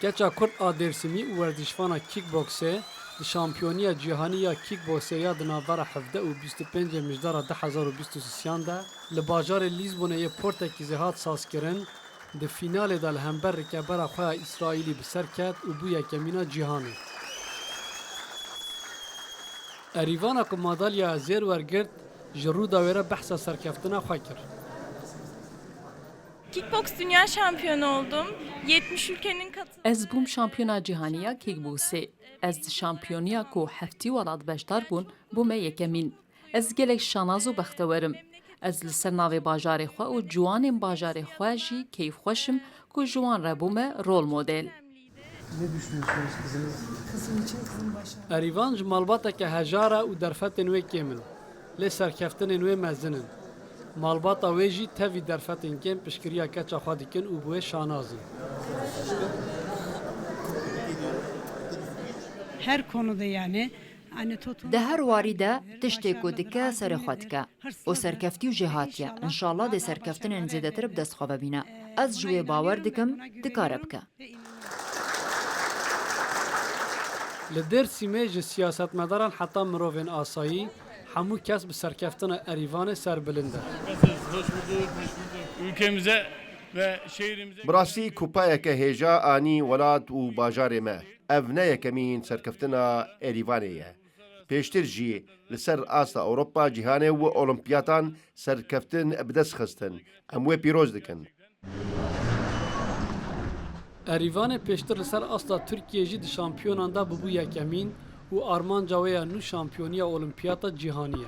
Keça Kurd a Dêrsimî û werzîşvana kickboksê di şampiyoniya cîhanî ya kickboksê ya di navbera 17 û 25 mijdara 2023 de li bajarê Lîzbonê yê Portekîzê hat sazkirin, di fînalê de li hember rikebera xwe ya İsraîlî bi ser ket û bû yekemîna cîhanê. Erîvana ku madalya zêr wergirt, ji rûda wê re behsa serkeftina xwe kir. Kickboks dünya şampiyonu oldum. 70 ülkenin katıldığı... Ez bûm şampiyona cîhaniya kickboksê. Ez di şampiyoniya ku heftî welat beşdar bûn, bûme yekemîn. Ez gelek şanaz û bextewerim. Ez li ser navê bajarê xwe û ciwanên bajarê xwe jî keyfxweşim ku ji wan re bûme rol model. Ne düşünüyorsunuz kızınız? Kızım için kızım başarılı. Erîvan ji malbateke hejara û derfetên wê kêm in. Lê serkeftinên wê mezin in. Malbata wê jî tevî derfetên kêm piştgiriya keça xwe dikin û bi wê şanaz in. Her konuda yani. Hani tutum. Di her warî de tiştê ku dike serê xwe dike. O serkeftî û jê hatiye. İnşallah dê serkeftinên zêdetir bi dest xwe bibîne. Ez ji wê bawer dikim dikare bike. Li Dêrsimê ji siyasetmedaran heta mirovên asayî, hemû kes bi serkeftina Erîvanê serbilind e. Hoş bulduk. Ülkemize ve şehrimize... Birastî kupayeke hêja anî welat û bajarê me. Ev ne yekemîn serkeftina Erîvanê ye. Pêştir jî li ser asta Ewropa cîhanê û olimpiyatan serkeftin bi dest xistin. Em wê pîroz dikin. Erîvanê pêştir li ser asla Tirkiye jî di şampiyonan de bibû yekemîn û armanca wê ya nû şampiyoniya olimpiyata cîhanî ye.